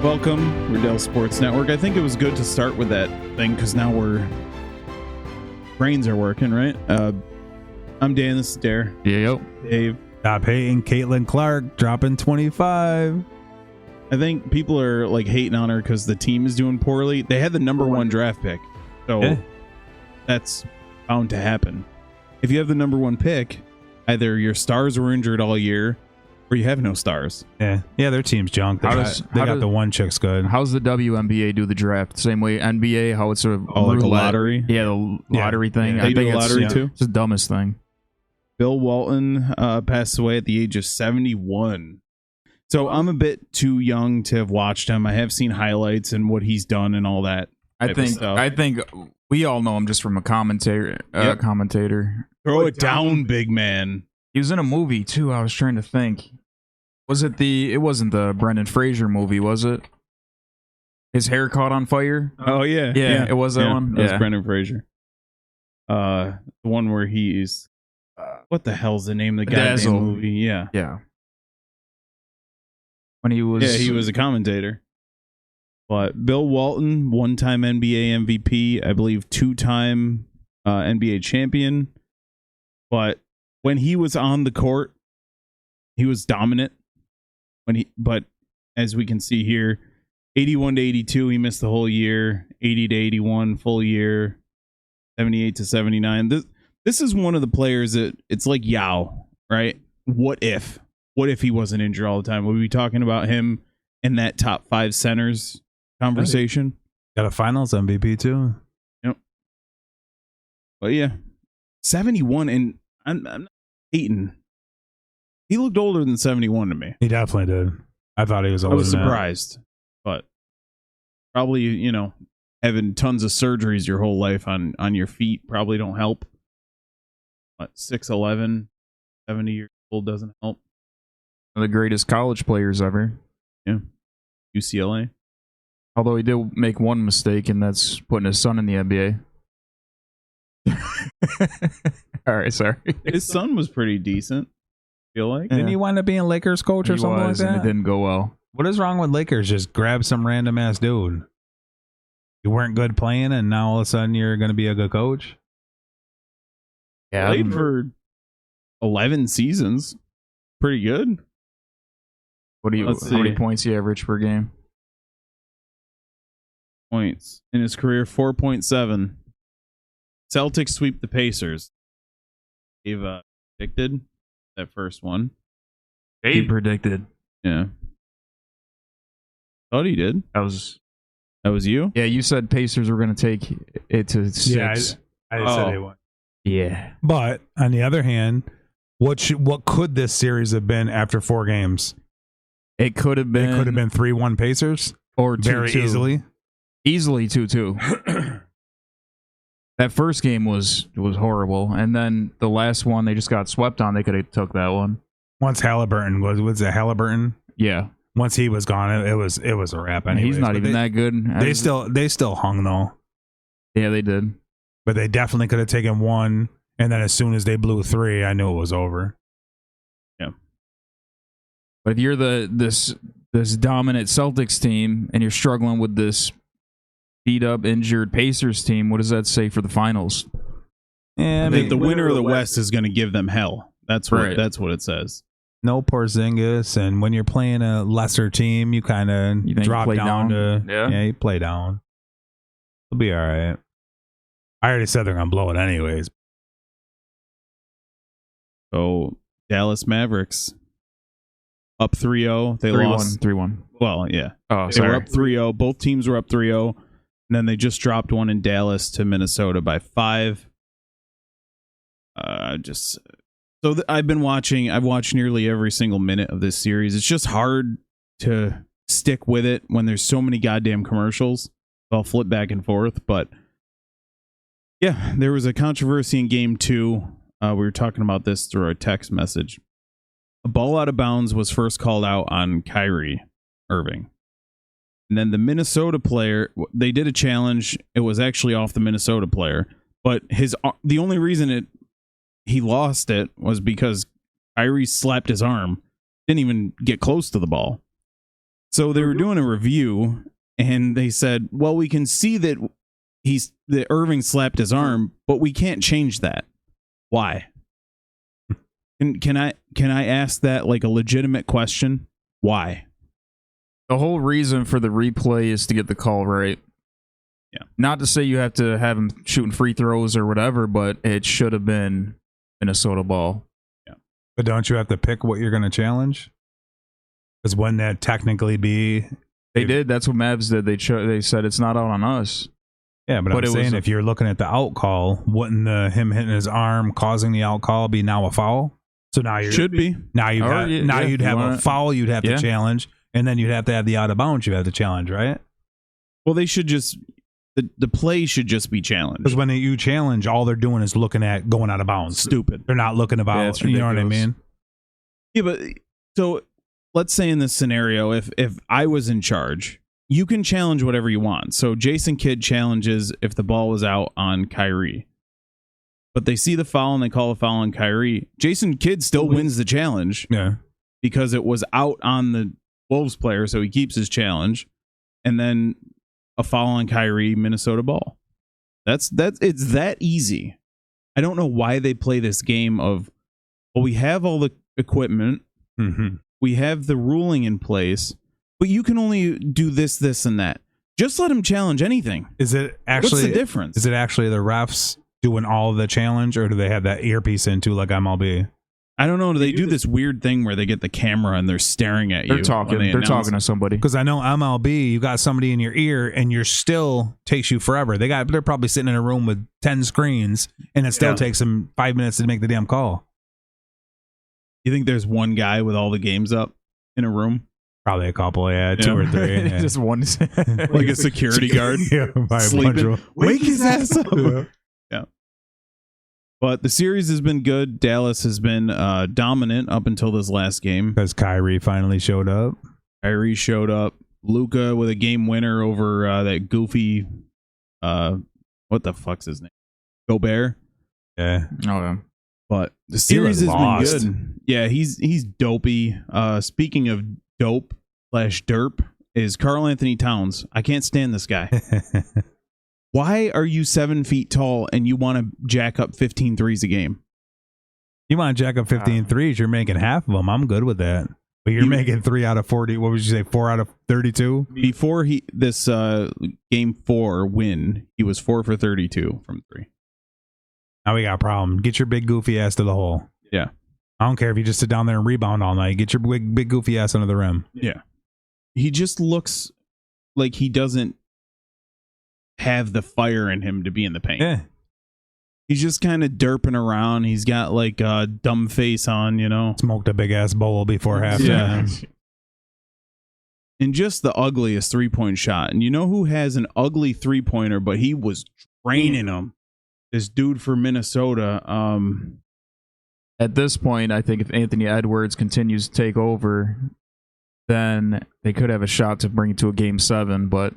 Welcome, Riddell Sports Network. I think it was good to start with that thing because now brains are working, right? I'm Dan, this is Dare. Yeah, Dave. Top Payton, Caitlin Clark dropping 25. I think people are like hating on her because the team is doing poorly. They had the number one draft pick, so that's bound to happen. If you have the number one pick, either your stars were injured all year or you have no stars. Yeah, their team's junk. They got the one chick's good. How's the WNBA do the draft? Same way NBA, how it's a like a lottery? Yeah, the lottery thing. They I do think the lottery too? It's the dumbest thing. Bill Walton passed away at the age of 71. So I'm a bit too young to have watched him. I have seen highlights and what he's done and all that. I think we all know him just from a commentator. Throw it down, big man. He was in a movie too. I was trying to think. It wasn't the Brendan Fraser movie, was it? His hair caught on fire. Oh yeah. It was that one. That was Brendan Fraser. The one where he's what the hell's the name of the goddamn movie? Yeah. When he was a commentator. But Bill Walton, one-time NBA MVP, I believe 2-time NBA champion. But when he was on the court, he was dominant. But as we can see here, 81 to 82, he missed the whole year. 80 to 81, full year. 78 to 79. This is one of the players that it's like Yao, right? What if he wasn't injured all the time? Would we be talking about him in that top 5 centers conversation? Got a finals MVP too. Yep. But yeah, 71, and I'm not hating. He looked older than 71 to me. He definitely did. I thought he was older. I was surprised, but probably, having tons of surgeries your whole life on your feet probably don't help. What, 6'11", 70 years old doesn't help. One of the greatest college players ever. Yeah. UCLA. Although he did make one mistake, and that's putting his son in the NBA. All right, sorry. His son was pretty decent, I feel like. Didn't he wind up being Lakers coach or something like that? And it didn't go well. What is wrong with Lakers? Just grab some random ass dude. You weren't good playing, and now all of a sudden you're going to be a good coach? Yeah, played for 11 seasons. Pretty good. How many points he averaged per game? Points in his career, 4.7. Celtics sweep the Pacers. Dave predicted that first one. Dave predicted. Yeah. Thought he did. That was you? Yeah, you said Pacers were going to take it to 6. Yeah, I said they won. Yeah. But on the other hand, what could this series have been after 4 games? It could have been 3-1 Pacers or 2-2. Very easily. Easily 2-2. That first game was horrible, and then the last one they just got swept on. They could have took that one. Once Halliburton was it Halliburton? Yeah. Once he was gone, it was a wrap. And he's not even that good. They still hung though. Yeah, they did. But they definitely could have taken 1, and then as soon as they blew 3, I knew it was over. Yeah. But if you're this dominant Celtics team and you're struggling with this beat up, injured Pacers team, what does that say for the finals? Yeah, I mean, the winner of the West is going to give them hell. That's what it says. No Porzingis, and when you're playing a lesser team, you kind of drop down to you play down. It'll be all right. I already said they're going to blow it anyways. So, Dallas Mavericks up 3-0. They lost 3-1. Well, yeah. Oh, they were up 3-0. Both teams were up 3-0. And then they just dropped one in Dallas to Minnesota by 5. I've been watching. I've watched nearly every single minute of this series. It's just hard to stick with it when there's so many goddamn commercials. I'll flip back and forth, but yeah, there was a controversy in Game 2. We were talking about this through our text message. A ball out of bounds was first called out on Kyrie Irving. And then the Minnesota player, they did a challenge. It was actually off the Minnesota player, but the only reason he lost it was because Kyrie slapped his arm. Didn't even get close to the ball. So they were doing a review, and they said, well, we can see that Irving slapped his arm, but we can't change that. Why? Can I ask that like a legitimate question? Why? The whole reason for the replay is to get the call right. Yeah. Not to say you have to have him shooting free throws or whatever, but it should have been Minnesota ball. Yeah. But don't you have to pick what you're going to challenge? Because wouldn't that technically be? They did. That's what Mavs did. They said it's not out on us. Yeah, but I'm saying if you're looking at the out call, wouldn't him hitting his arm causing the out call be now a foul? So now you should be. Now you'd have a foul. You'd have to challenge, and then you'd have to have the out of bounds. You have to challenge, right? Well, they should just the play should just be challenged. Because when you challenge, all they're doing is looking at going out of bounds. Stupid. They're not looking about. You know what I mean? Yeah, but so let's say in this scenario, if I was in charge, you can challenge whatever you want. So Jason Kidd challenges if the ball was out on Kyrie. But they see the foul and they call a foul on Kyrie. Jason Kidd still wins the challenge. Yeah. Because it was out on the Wolves player, so he keeps his challenge. And then a foul on Kyrie, Minnesota ball. It's that easy. I don't know why they play this game of, well, we have all the equipment. Mm-hmm. We have the ruling in place. But you can only do this, this, and that. Just let him challenge anything. Is it actually? What's the difference? Is it actually the refs doing all of the challenge, or do they have that earpiece into like MLB? I don't know. Do they do this weird thing where they get the camera and they're staring at you? They're talking to somebody. Because I know MLB, you got somebody in your ear, and you're still takes you forever. They're probably sitting in a room with 10 screens, and it still takes them 5 minutes to make the damn call. You think there's one guy with all the games up in a room? Probably a couple, two or three. Yeah. Just one. Like a security guard. Sleeping. Wake his ass up. Yeah. But the series has been good. Dallas has been dominant up until this last game. Because Kyrie finally showed up. Kyrie showed up. Luka with a game winner over that goofy, what the fuck's his name? Gobert. Yeah. Oh, yeah. But the series has been good. Yeah, he's dopey. Speaking of dope/derp is Karl Anthony Towns. I can't stand this guy. Why are you 7 feet tall and you want to jack up 15 threes a game? You want to jack up 15 threes, you're making half of them. I'm good with that. But you're making 3 out of 40. What would you say, 4 out of 32? Before this game 4 win, he was 4 for 32 from 3. Now we got a problem. Get your big goofy ass to the hole. Yeah. I don't care if you just sit down there and rebound all night. Get your big goofy ass under the rim. Yeah. He just looks like he doesn't have the fire in him to be in the paint. Yeah. He's just kind of derping around. He's got like a dumb face on, you know. Smoked a big ass bowl before halftime. Yeah. And just the ugliest 3-point shot. And you know who has an ugly 3-pointer, but he was draining him? This dude for Minnesota. At this point, I think if Anthony Edwards continues to take over, then they could have a shot to bring it to a game 7. But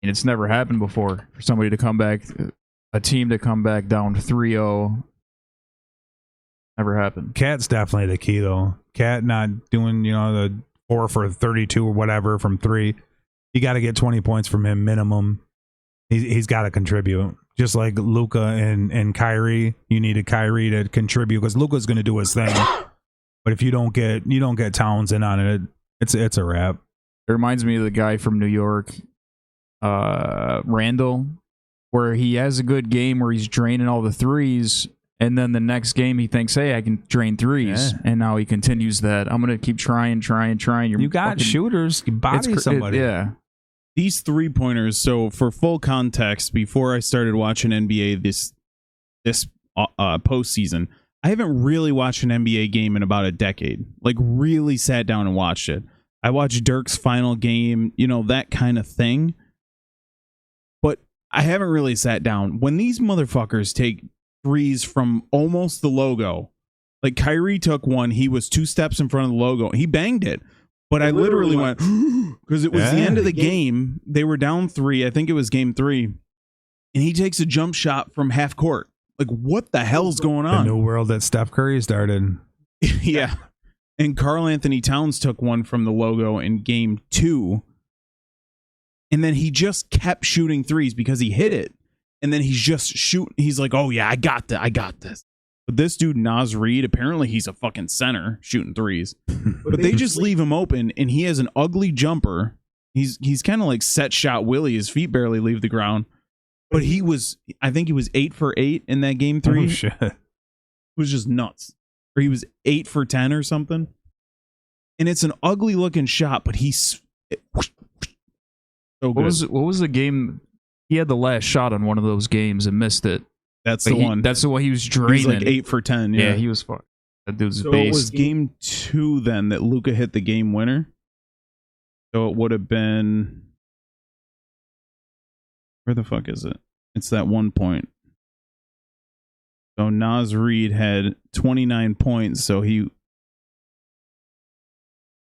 it's never happened before for somebody to come back, a team to come back down 3-0. Never happened. Cat's definitely the key, though. Cat not doing, the 4 for 32 or whatever from 3. You got to get 20 points from him minimum. He's got to contribute. Just like Luka and Kyrie, you needed Kyrie to contribute because Luka's going to do his thing. But if you don't get Towns in on it, it's a wrap. It reminds me of the guy from New York, Randall, where he has a good game where he's draining all the threes, and then the next game he thinks, hey, I can drain threes, and now he continues that. I'm going to keep trying. You got shooters, you body somebody. Yeah. These 3-pointers, so for full context, before I started watching NBA this postseason, I haven't really watched an NBA game in about a decade. Like, really sat down and watched it. I watched Dirk's final game, that kind of thing. But I haven't really sat down. When these motherfuckers take threes from almost the logo, like Kyrie took one, he was 2 steps in front of the logo. He banged it. But I literally went, because it was the end of the game. They were down 3. I think it was game 3. And he takes a jump shot from half court. Like, what the hell's going on? The new world that Steph Curry started. Yeah. And Karl Anthony Towns took one from the logo in game 2. And then he just kept shooting threes because he hit it. And then he's just shooting. He's like, oh, yeah, I got this. But this dude, Naz Reid, apparently he's a fucking center shooting threes. But they just leave him open, and he has an ugly jumper. He's kind of like set shot Willie. His feet barely leave the ground. But I think he was 8 for 8 in that game 3. Oh, shit. It was just nuts. Or he was 8 for 10 or something. And it's an ugly looking shot, but he's so good. What was the game? He had the last shot on one of those games and missed it. That's the one. That's the one he was draining. He was like 8 for 10. Yeah, he was fucked. That dude's so base. it was game 2 then that Luka hit the game winner. So it would have been, where the fuck is it? It's that 1 point. So Naz Reid had 29 points. So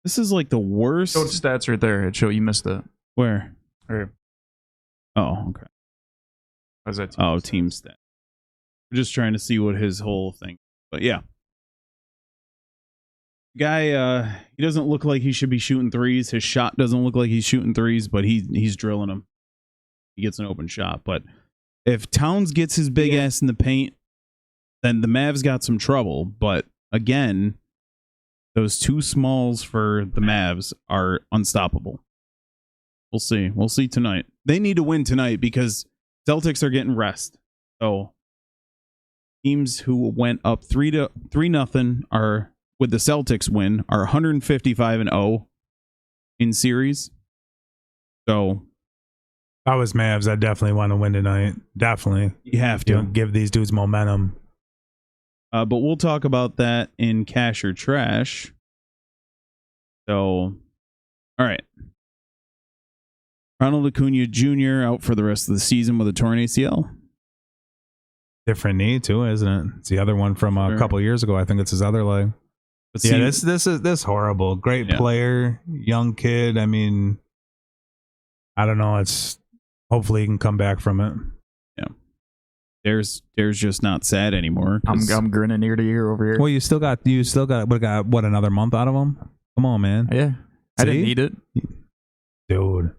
this is like the worst. Showed stats right there. It showed you missed it. Where? Right. Oh, okay. How's that? Team stat. We're just trying to see what his whole thing. But yeah. Guy, he doesn't look like he should be shooting threes. His shot doesn't look like he's shooting threes, but he's drilling them. He gets an open shot. But if Towns gets his big ass in the paint, then the Mavs got some trouble. But again, those 2 smalls for the Mavs are unstoppable. We'll see. We'll see tonight. They need to win tonight because Celtics are getting rest. So teams who went up 3-0 are, with the Celtics win, are 155-0 in series. So If I was Mavs, I definitely want to win tonight. Definitely. you have to. Give these dudes momentum. But we'll talk about that in Cash or Trash. So, all right. Ronald Acuna Jr. out for the rest of the season with a torn ACL. Different knee too, isn't it? It's the other one from a couple years ago. I think it's his other leg. But This horrible. Great player, young kid. I mean, I don't know. It's hopefully he can come back from it. Yeah. There's just not sad anymore. I'm grinning ear to ear over here. Well, you still got what, another month out of him? Come on, man. Yeah. I didn't need it. Dude.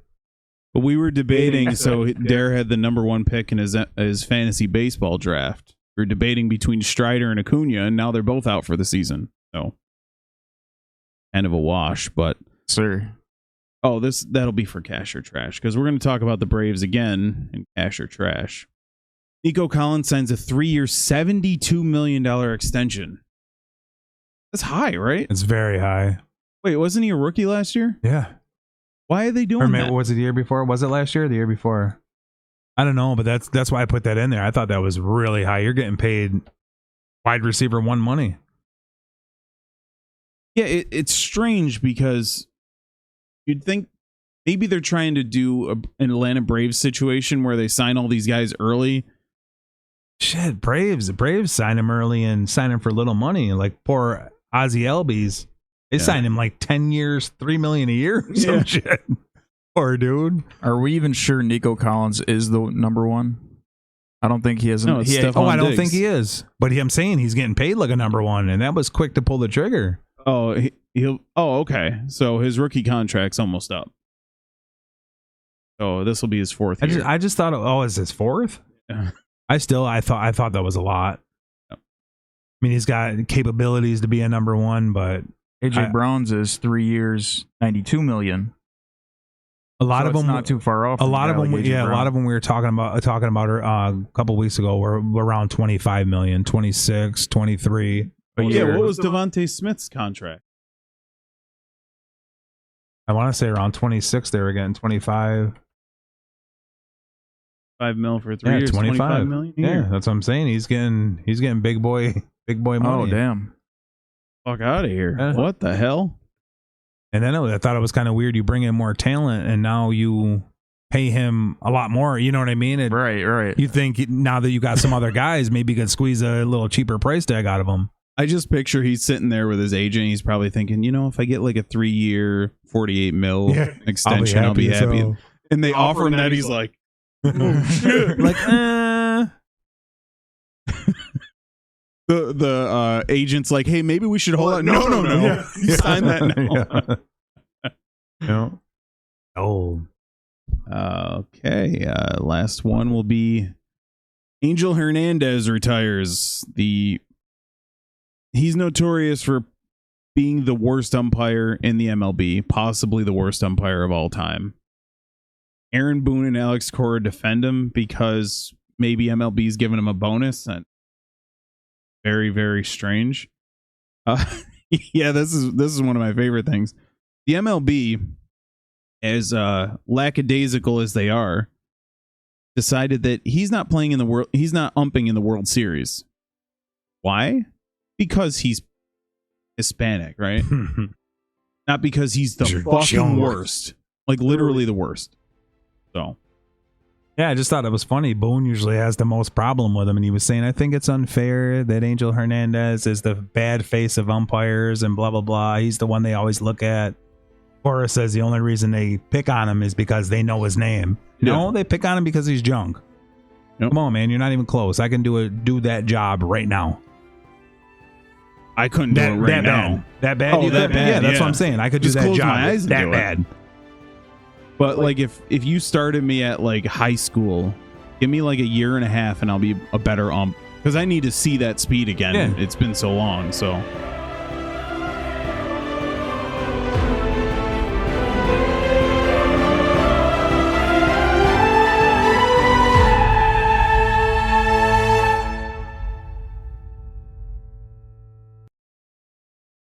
But we were debating, so Dare had the number 1 pick in his fantasy baseball draft. We were debating between Strider and Acuna, and now they're both out for the season. So kind of a wash, but sir. Oh, that'll be for Cash or Trash, because we're going to talk about the Braves again in Cash or Trash. Nico Collins signs a 3-year, $72 million extension. That's high, right? It's very high. Wait, wasn't he a rookie last year? Yeah. Why are they doing that? Was it the year before? Was it last year or the year before? I don't know, but that's why I put that in there. I thought that was really high. You're getting paid wide receiver 1 money. Yeah, it's strange because you'd think maybe they're trying to do an Atlanta Braves situation where they sign all these guys early. Shit, the Braves sign him early and sign him for little money. Like poor Ozzy Albies. They signed him like 10 years, $3 million a year or some shit. Poor dude. Are we even sure Nico Collins is the number 1? I don't think he is. No, I don't think he is. But I'm saying he's getting paid like a number 1, and that was quick to pull the trigger. Oh, okay. So his rookie contract's almost up. So this will be his 4th year. I just thought, is his 4th? Yeah. I thought that was a lot. Yep. I mean, he's got capabilities to be a number 1, but AJ Brown's is 3 years, $92 million. A lot of them not too far off. A lot of them, a lot of them we were talking about a couple weeks ago were around 25 million, 26, 23 a year. What was Devontae Smith's contract? I want to say around 26. They were getting 25. $5 million for 3 years. 25 million. Yeah, that's what I'm saying. He's getting big boy money. Oh damn! Fuck out of here! What the hell? And then I thought it was kind of weird. You bring in more talent, and now you pay him a lot more. You know what I mean? Right. You think now that you got some other guys, maybe you could squeeze a little cheaper price tag out of them. I just picture he's sitting there with his agent. He's probably thinking, if I get like a 3-year, $48 million extension, I'll be happy. So. And they offer him that. He's like, oh shit! Like, the agent's like, hey, maybe we should hold on. No. Yeah. Sign that now. Yeah. Oh. Okay. Last one will be Angel Hernandez retires. He's notorious for being the worst umpire in the MLB, possibly the worst umpire of all time. Aaron Boone and Alex Cora defend him because maybe MLB's giving him a bonus. And very, very strange. Yeah, this is one of my favorite things. The MLB, as lackadaisical as they are, decided that he's not umping in the World Series. Why? Because he's Hispanic, right? Not because he's the fucking worst. Like literally the worst. So yeah, I just thought it was funny. Boone usually has the most problem with him, and he was saying, I think it's unfair that Angel Hernandez is the bad face of umpires and blah, blah, blah. He's the one they always look at. Cora says the only reason they pick on him is because they know his name. Yeah. No, they pick on him because he's junk. Nope. Come on, man. You're not even close. I can do that job right now. I couldn't do it right now. That bad? Oh, that bad. Yeah, that's what I'm saying. I could Just do that close job my eyes and that do it. bad. But like if you started me at like high school, give me like a year and a half and I'll be a better ump because I need to see that speed again. Yeah. It's been so long. So